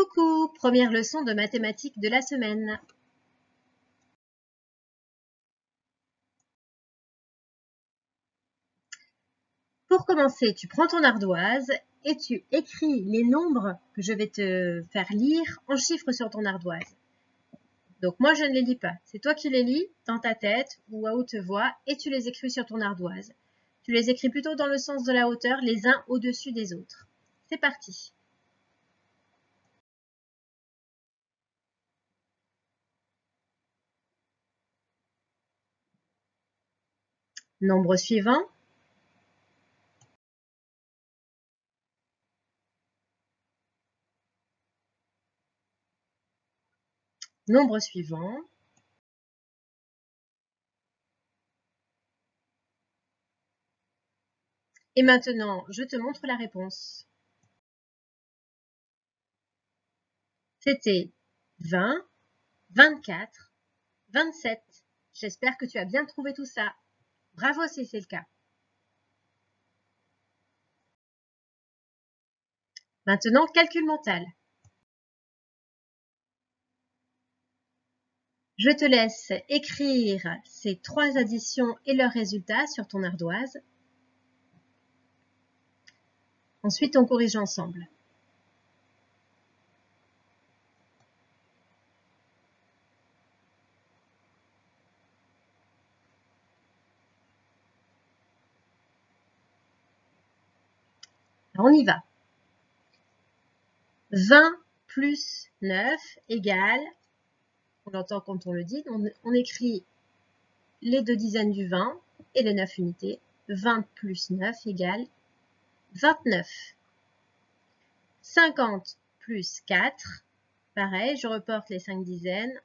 Coucou, première leçon de mathématiques de la semaine. Pour commencer, tu prends ton ardoise et tu écris les nombres que je vais te faire lire en chiffres sur ton ardoise. Donc moi, je ne les lis pas. C'est toi qui les lis dans ta tête ou à haute voix et tu les écris sur ton ardoise. Tu les écris plutôt dans le sens de la hauteur, les uns au-dessus des autres. C'est parti. Nombre suivant. Nombre suivant. Et maintenant, je te montre la réponse. C'était 20, 24, 27. J'espère que tu as bien trouvé tout ça. Bravo si c'est le cas. Maintenant, calcul mental. Je te laisse écrire ces trois additions et leurs résultats sur ton ardoise. Ensuite, on corrige ensemble. Alors, on y va. 20 plus 9 égale, on l'entend quand on le dit, on écrit les deux dizaines du 20 et les 9 unités. 20 plus 9 égale 29. 50 plus 4, pareil, je reporte les 5 dizaines,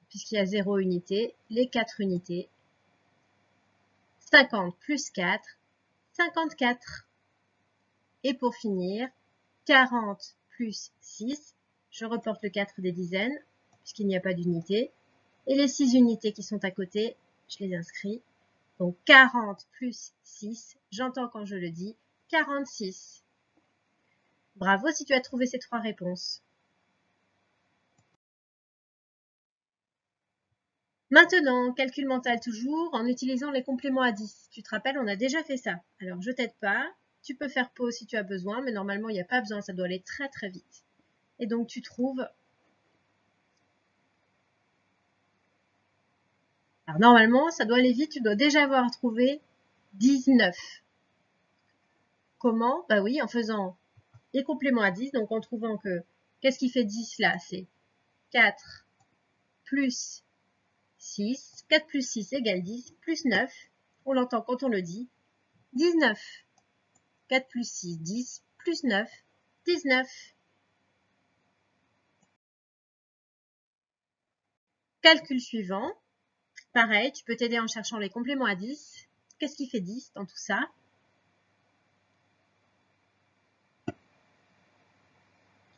puisqu'il y a 0 unité, les 4 unités. 50 plus 4, 54. Et pour finir, 40 plus 6, je reporte le 4 des dizaines, puisqu'il n'y a pas d'unité. Et les 6 unités qui sont à côté, je les inscris. Donc 40 plus 6, j'entends quand je le dis, 46. Bravo si tu as trouvé ces trois réponses. Maintenant, calcul mental toujours, en utilisant les compléments à 10. Tu te rappelles, on a déjà fait ça. Alors, je t'aide pas. Tu peux faire pause si tu as besoin, mais normalement, il n'y a pas besoin. Ça doit aller très, très vite. Et donc, tu trouves... Alors, normalement, ça doit aller vite. Tu dois déjà avoir trouvé 19. Comment? Bah oui, en faisant les compléments à 10. Donc, en trouvant que... Qu'est-ce qui fait 10 là? C'est 4 plus 6. 4 plus 6 égale 10. Plus 9. On l'entend quand on le dit. 19. 4 plus 6, 10. Plus 9, 19. Calcul suivant. Pareil, tu peux t'aider en cherchant les compléments à 10. Qu'est-ce qui fait 10 dans tout ça?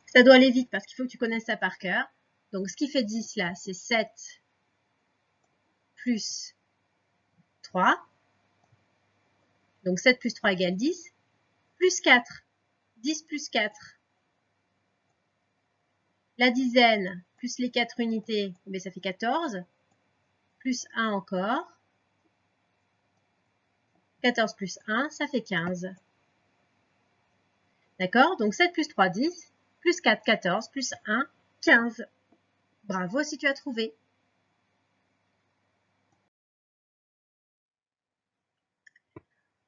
Ça doit aller vite parce qu'il faut que tu connaisses ça par cœur. Donc, ce qui fait 10 là, c'est 7 plus 3. Donc, 7 plus 3 égale 10. Plus 4. 10 plus 4. La dizaine plus les 4 unités, mais ça fait 14. Plus 1 encore. 14 plus 1, ça fait 15. D'accord? Donc 7 plus 3, 10. Plus 4, 14. Plus 1, 15. Bravo si tu as trouvé.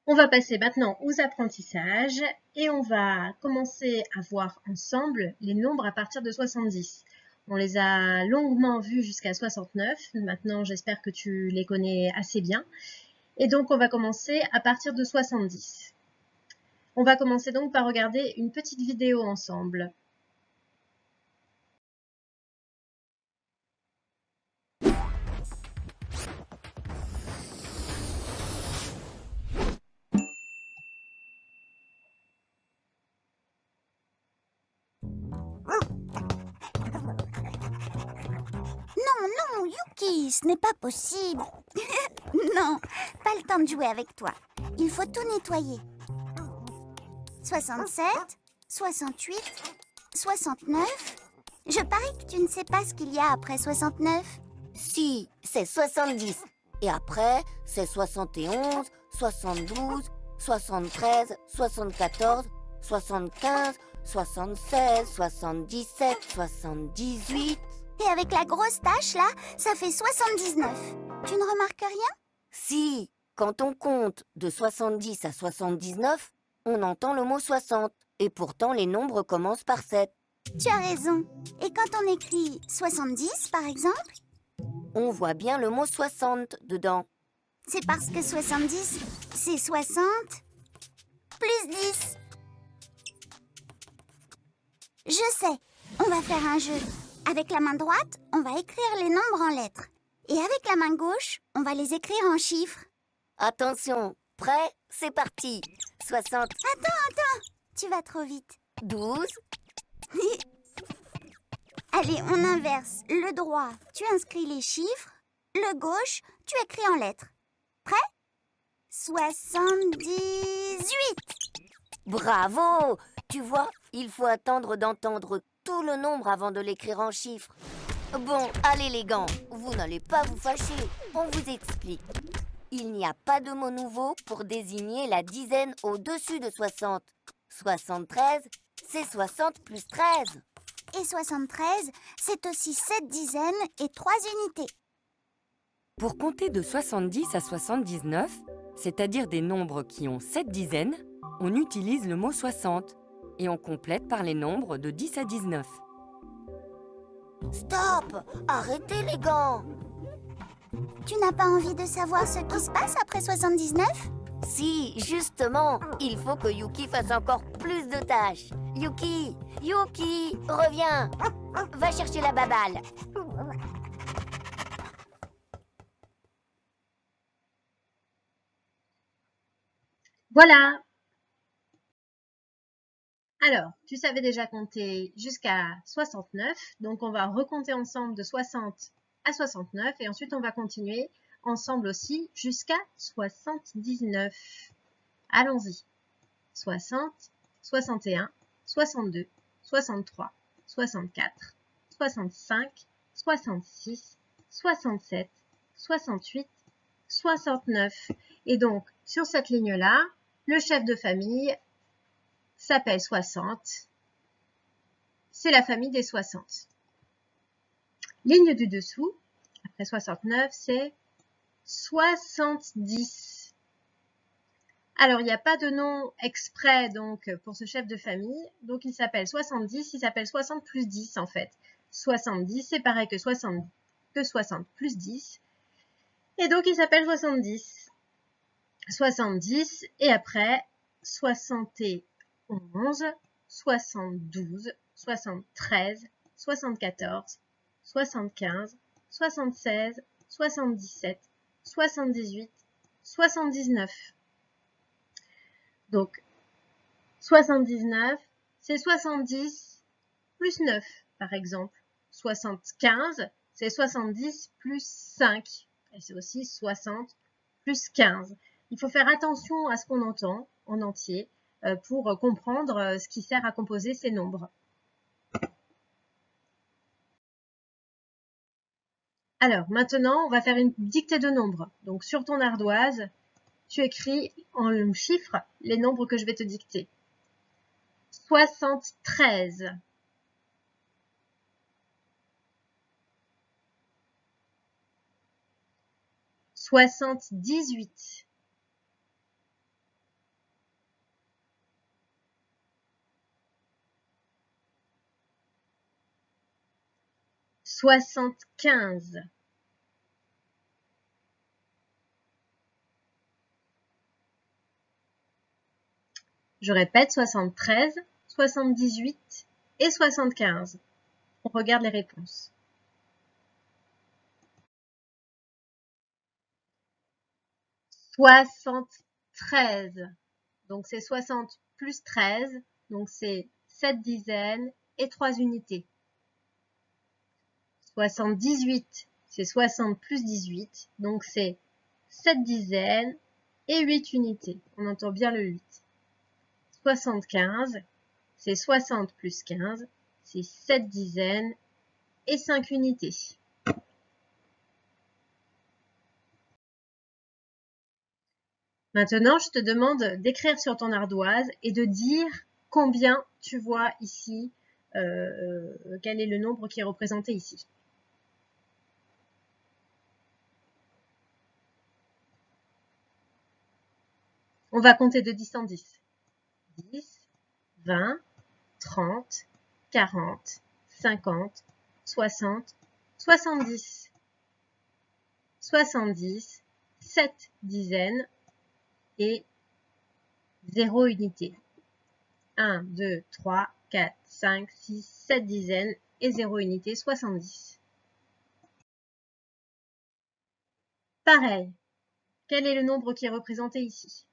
On va passer maintenant aux apprentissages et on va commencer à voir ensemble les nombres à partir de 70. On les a longuement vus jusqu'à 69. Maintenant, j'espère que tu les connais assez bien. Et donc, on va commencer à partir de 70. On va commencer donc par regarder une petite vidéo ensemble. Non, Yuki, ce n'est pas possible. Non, pas le temps de jouer avec toi. Il faut tout nettoyer. 67, 68, 69? Je parie que tu ne sais pas ce qu'il y a après 69. Si, c'est 70. Et après, c'est 71, 72, 73, 74, 75, 76, 77, 78... Et avec la grosse tache là, ça fait 79. Tu ne remarques rien? Si, quand on compte de 70 à 79, on entend le mot 60. Et pourtant, les nombres commencent par 7. Tu as raison. Et quand on écrit 70 par exemple, On voit bien le mot 60 dedans. c'est parce que 70, c'est 60 plus 10. Je sais, on va faire un jeu. Avec la main droite, on va écrire les nombres en lettres. Et avec la main gauche, on va les écrire en chiffres. Attention, prêt? C'est parti. 60, Attends, tu vas trop vite. 12, Allez, on inverse. Le droit, tu inscris les chiffres. Le gauche, tu écris en lettres. Prêt? 78. bravo! Tu vois, il faut attendre d'entendre tout le nombre avant de l'écrire en chiffres. Bon, allez les gants, vous n'allez pas vous fâcher. On vous explique. Il n'y a pas de mot nouveau pour désigner la dizaine au-dessus de 60. 73, c'est 60 plus 13. Et 73, c'est aussi 7 dizaines et 3 unités. Pour compter de 70 à 79, c'est-à-dire des nombres qui ont 7 dizaines, on utilise le mot 60 et on complète par les nombres de 10 à 19. Stop! Arrêtez les gants! Tu n'as pas envie de savoir ce qui se passe après 79? Si, justement, il faut que Yuki fasse encore plus de tâches. Yuki, reviens. Va chercher la baballe. Voilà. Alors, tu savais déjà compter jusqu'à 69, donc on va recompter ensemble de 60 à 69 et ensuite on va continuer ensemble aussi jusqu'à 79. Allons-y. 60, 61, 62, 63, 64, 65, 66, 67, 68, 69. Et donc, sur cette ligne-là, le chef de famille s'appelle 60. C'est la famille des 60. Ligne du dessous, après 69, c'est 70. Alors, il n'y a pas de nom exprès donc pour ce chef de famille. Donc, il s'appelle 70. Il s'appelle 60 plus 10 en fait. 70, c'est pareil que 60 plus 10. Et donc, il s'appelle 70. 70 et après 71, 72, 73, 74, 75, 76, 77, 78, 79. Donc, 79, c'est 70 plus 9, par exemple. 75, c'est 70 plus 5. Et c'est aussi 60 plus 15. Il faut faire attention à ce qu'on entend en entier pour comprendre ce qui sert à composer ces nombres. Alors, maintenant, on va faire une dictée de nombres. Donc, sur ton ardoise, tu écris en chiffres les nombres que je vais te dicter. 73. 78. 75. 73, 78 et 75. On regarde les réponses. « 73 ». Donc, c'est 60 plus 13. Donc, c'est 7 dizaines et 3 unités. 78, c'est 60 plus 18. Donc, c'est 7 dizaines et 8 unités. On entend bien le 8. 75, c'est 60 plus 15. c'est 7 dizaines et 5 unités. Maintenant, je te demande d'écrire sur ton ardoise et de dire combien tu vois ici, quel est le nombre qui est représenté ici. On va compter de 10 en 10. 10, 20, 30, 40, 50, 60, 70, 70, 7 dizaines et 0 unité. 1, 2, 3, 4, 5, 6, 7 dizaines et 0 unité, 70. Pareil, quel est le nombre qui est représenté ici?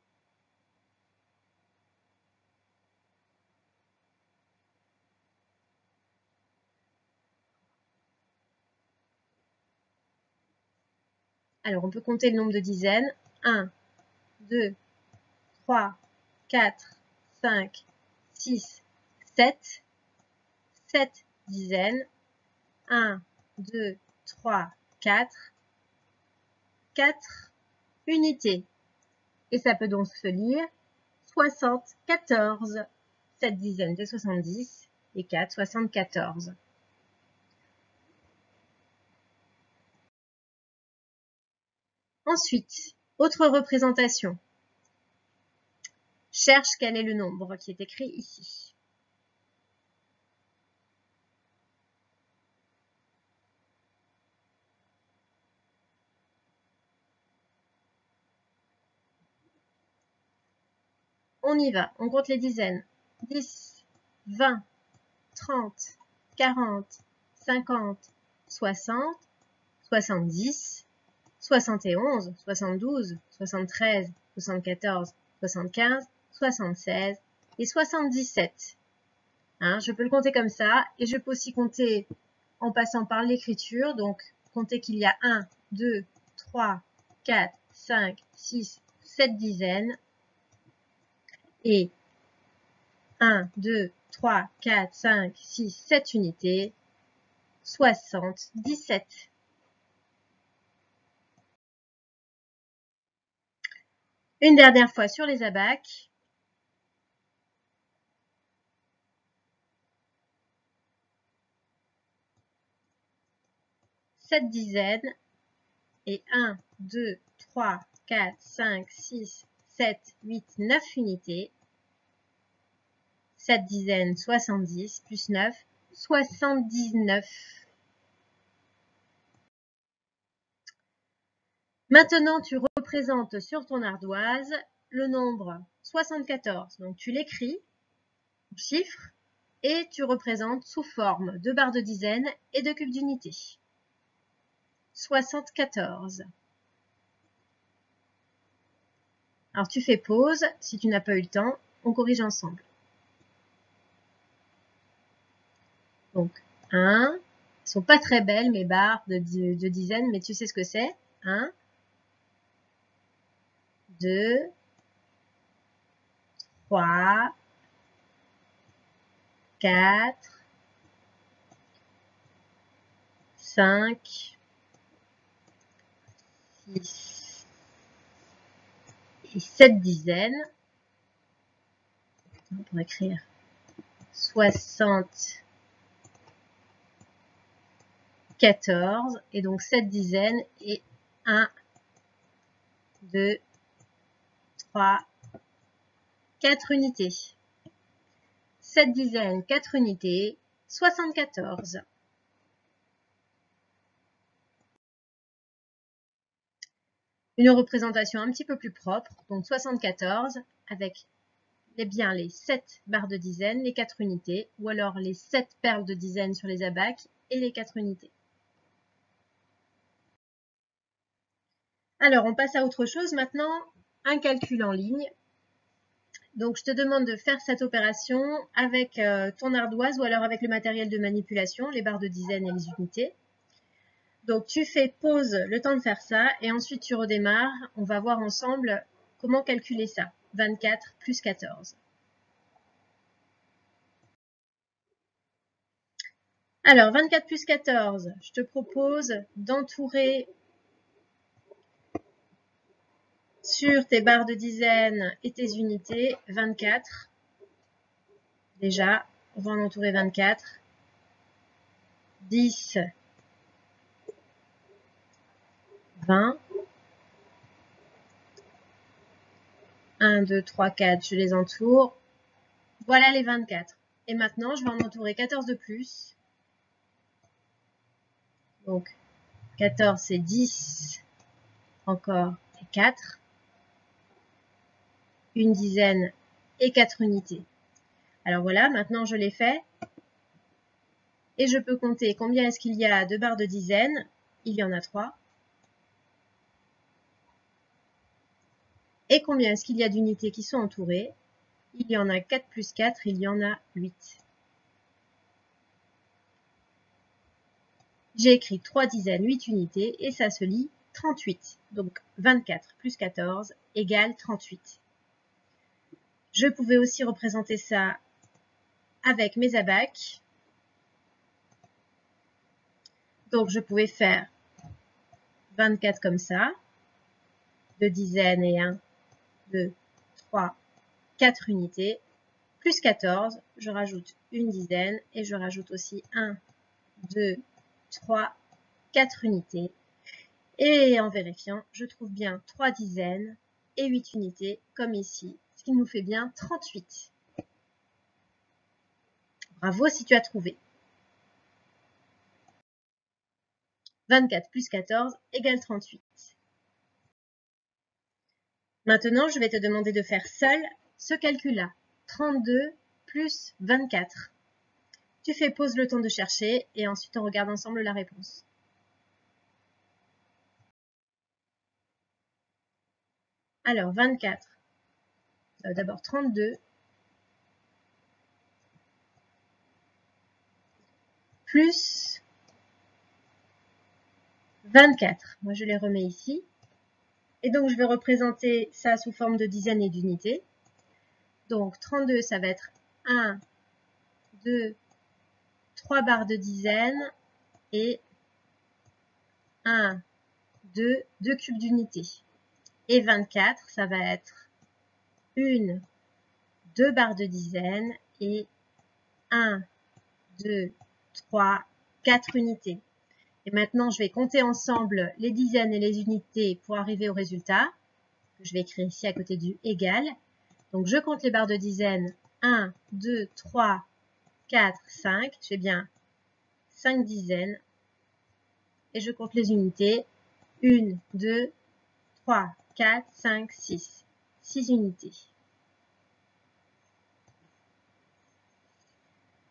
Alors, on peut compter le nombre de dizaines. 1, 2, 3, 4, 5, 6, 7. 7 dizaines. 1, 2, 3, 4. 4 unités. Et ça peut donc se lire 74. 7 dizaines, c'est 70. Et 4, 74. Ensuite, autre représentation. Cherche quel est le nombre qui est écrit ici. On y va, on compte les dizaines. 10, 20, 30, 40, 50, 60, 70, 71, 72, 73, 74, 75, 76 et 77. Hein, je peux le compter comme ça et je peux aussi compter en passant par l'écriture. Donc, compter qu'il y a 1, 2, 3, 4, 5, 6, 7 dizaines et 1, 2, 3, 4, 5, 6, 7 unités, 77. Une dernière fois sur les abacs. Sept dizaines et 1, 2, 3, 4, 5, 6, 7, 8, 9 unités. 7 dizaines, 70, plus 9, 79. Maintenant, tu représentes sur ton ardoise le nombre 74. Donc, tu l'écris, chiffre, et tu représentes sous forme de barres de dizaines et de cubes d'unité. 74. Alors, tu fais pause. Si tu n'as pas eu le temps, on corrige ensemble. Donc, 1. Elles sont pas très belles, mes barres de dizaines, mais tu sais ce que c'est. 1, 2, 3, 4, 5, 6 et 7 dizaines. On pourrait écrire 74 et donc 7 dizaines et 1, 2, 3, 4 unités. 7 dizaines, 4 unités, 74. Une représentation un petit peu plus propre, donc 74 avec bien les 7 barres de dizaines, les 4 unités, ou alors les 7 perles de dizaines sur les abacs et les 4 unités. Alors, on passe à autre chose maintenant, un calcul en ligne. Donc, je te demande de faire cette opération avec ton ardoise ou alors avec le matériel de manipulation, les barres de dizaines et les unités. Donc, tu fais pause le temps de faire ça et ensuite tu redémarres. On va voir ensemble comment calculer ça. 24 plus 14. Alors, 24 plus 14, je te propose d'entourer sur tes barres de dizaines et tes unités 24. Déjà, on va en entourer 24. 10, 20. 1, 2, 3, 4, je les entoure. Voilà les 24. Et maintenant, je vais en entourer 14 de plus. Donc, 14, c'est 10, encore, et 4. Une dizaine et 4 unités. Alors voilà, maintenant je l'ai fait. Et je peux compter combien est-ce qu'il y a de barres de dizaines. Il y en a 3. Et combien est-ce qu'il y a d'unités qui sont entourées? Il y en a 4 plus 4, il y en a 8. J'ai écrit 3 dizaines, 8 unités, et ça se lit 38. Donc 24 plus 14 égale 38. Je pouvais aussi représenter ça avec mes abacs. Donc je pouvais faire 24 comme ça, 2 dizaines et 1, 2, 3, 4 unités, plus 14, je rajoute une dizaine et je rajoute aussi 1, 2, 3, 4 unités. Et en vérifiant, je trouve bien 3 dizaines et 8 unités, comme ici, ce qui nous fait bien 38. Bravo si tu as trouvé. 24 plus 14 égale 38. Maintenant, je vais te demander de faire seul ce calcul-là. 32 plus 24. Tu fais pause le temps de chercher et ensuite on regarde ensemble la réponse. Alors, 24. D'abord 32 plus 24. Moi, je les remets ici. Et donc, je vais représenter ça sous forme de dizaines et d'unités. Donc, 32, ça va être 1, 2, 3 barres de dizaines et 1, 2, 2 cubes d'unités. Et 24, ça va être 1, 2 barres de dizaines et 1, 2, 3, 4 unités. Et maintenant, je vais compter ensemble les dizaines et les unités pour arriver au résultat, que je vais écrire ici à côté du égal. Donc, je compte les barres de dizaines. 1, 2, 3, 4, 5. J'ai bien 5 dizaines. Et je compte les unités. 1, 2, 3, 4, 5, 6. 6 unités.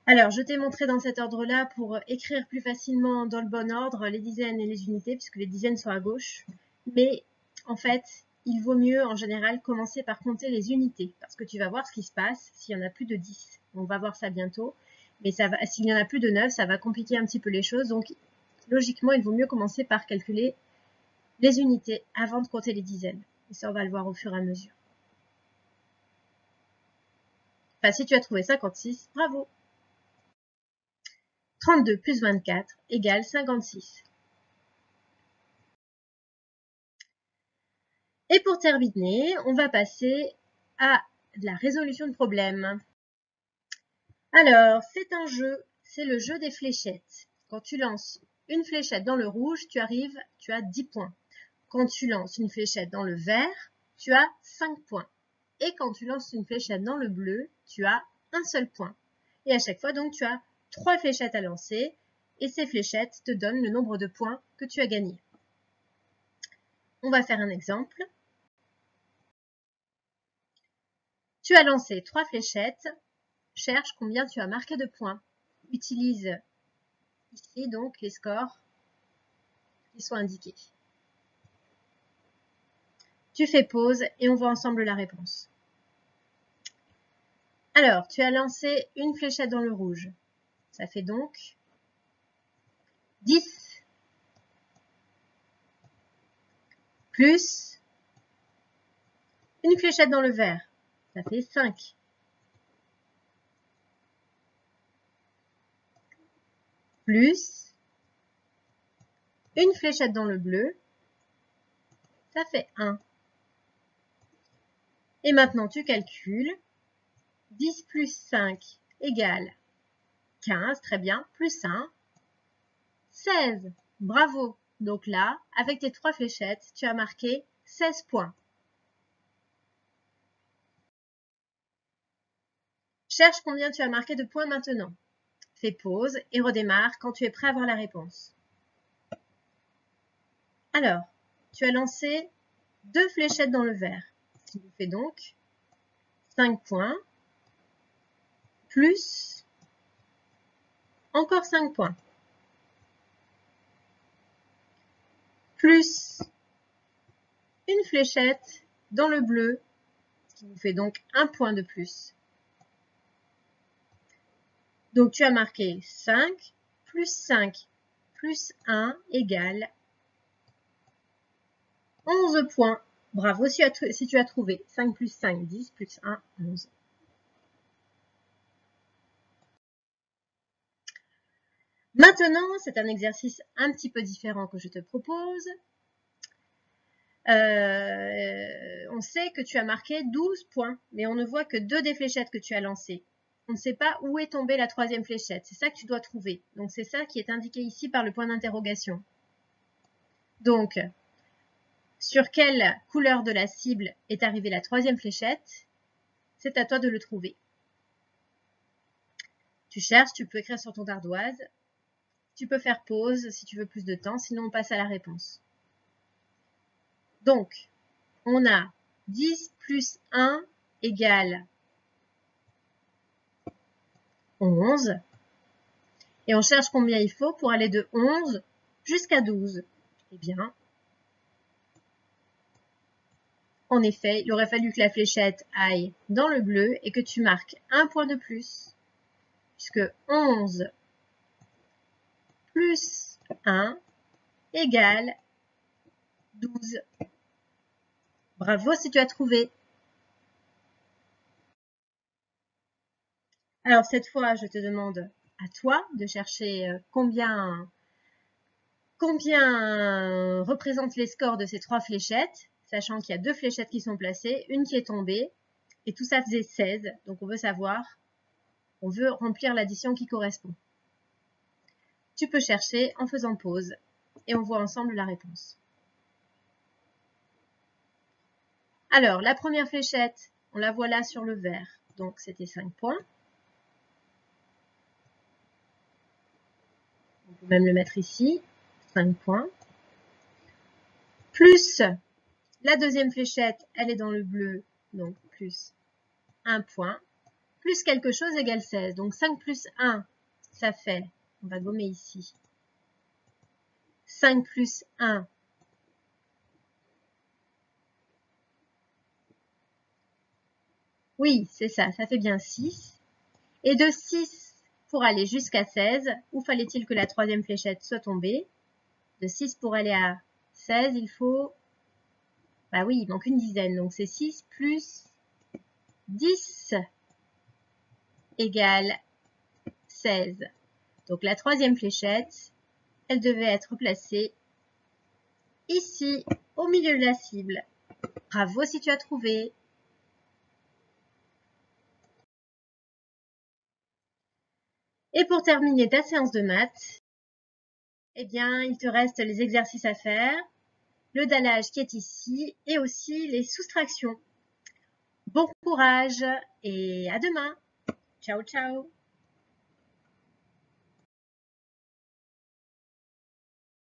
Alors, je t'ai montré dans cet ordre-là pour écrire plus facilement dans le bon ordre les dizaines et les unités, puisque les dizaines sont à gauche. Mais en fait, il vaut mieux en général commencer par compter les unités, parce que tu vas voir ce qui se passe s'il y en a plus de 10. On va voir ça bientôt. Mais s'il y en a plus de 9, ça va compliquer un petit peu les choses. Donc, logiquement, il vaut mieux commencer par calculer les unités avant de compter les dizaines. Et ça, on va le voir au fur et à mesure. Enfin, si tu as trouvé 56, bravo! 32 plus 24 égale 56. Et pour terminer, on va passer à la résolution de problèmes. Alors, c'est un jeu, c'est le jeu des fléchettes. Quand tu lances une fléchette dans le rouge, tu as 10 points. Quand tu lances une fléchette dans le vert, tu as 5 points. Et quand tu lances une fléchette dans le bleu, tu as un seul point. Et à chaque fois, donc, tu as 3 fléchettes à lancer. Et ces fléchettes te donnent le nombre de points que tu as gagné. On va faire un exemple. Tu as lancé 3 fléchettes. Cherche combien tu as marqué de points. Utilise ici donc les scores qui sont indiqués. Tu fais pause et on voit ensemble la réponse. Alors, tu as lancé une fléchette dans le rouge. Ça fait donc 10 plus une fléchette dans le vert. Ça fait 5. plus une fléchette dans le bleu, ça fait 1. Et maintenant, tu calcules. 10 plus 5 égale 15, très bien, plus 1, 16. Bravo! Donc là, avec tes 3 fléchettes, tu as marqué 16 points. Cherche combien tu as marqué de points maintenant. Fais pause et redémarre quand tu es prêt à voir la réponse. Alors, tu as lancé 2 fléchettes dans le vert, ce qui nous fait donc 5 points, plus encore 5 points, plus une fléchette dans le bleu, ce qui nous fait donc 1 point de plus. Donc tu as marqué 5 plus 5 plus 1 égale 11 points. Bravo si tu as trouvé. 5 plus 5, 10 plus 1, 11. Maintenant, c'est un exercice un petit peu différent que je te propose. On sait que tu as marqué 12 points, mais on ne voit que 2 des fléchettes que tu as lancées. On ne sait pas où est tombée la 3e fléchette. C'est ça que tu dois trouver. Donc, c'est ça qui est indiqué ici par le point d'interrogation. Donc, sur quelle couleur de la cible est arrivée la 3e fléchette? C'est à toi de le trouver. Tu cherches, tu peux écrire sur ton ardoise. Tu peux faire pause si tu veux plus de temps, sinon on passe à la réponse. Donc, on a 10 plus 1 égale 11. Et on cherche combien il faut pour aller de 11 jusqu'à 12. Eh bien, en effet, il aurait fallu que la fléchette aille dans le bleu et que tu marques 1 point de plus. Puisque 11 plus 1 égale 12. Bravo si tu as trouvé. Alors cette fois, je te demande à toi de chercher combien représentent les scores de ces 3 fléchettes, sachant qu'il y a 2 fléchettes qui sont placées, une qui est tombée, et tout ça faisait 16. Donc on veut savoir, on veut remplir l'addition qui correspond. Tu peux chercher en faisant pause, et on voit ensemble la réponse. Alors, la première fléchette, on la voit là sur le vert, donc c'était 5 points. On peut même le mettre ici, 5 points. Plus la deuxième fléchette, elle est dans le bleu, donc plus 1 point. Plus quelque chose égale 16, donc 5 plus 1, ça fait, on va gommer ici, 5 plus 1, oui, c'est ça, ça fait bien 6. Et de 6 pour aller jusqu'à 16, où fallait-il que la 3e fléchette soit tombée? De 6 pour aller à 16, il faut... Bah oui, il manque une dizaine, donc c'est 6 plus 10 égale 16. Donc la 3e fléchette, elle devait être placée ici, au milieu de la cible. Bravo si tu as trouvé. Et pour terminer ta séance de maths, eh bien, il te reste les exercices à faire, le dallage qui est ici et aussi les soustractions. Bon courage et à demain. Ciao, ciao.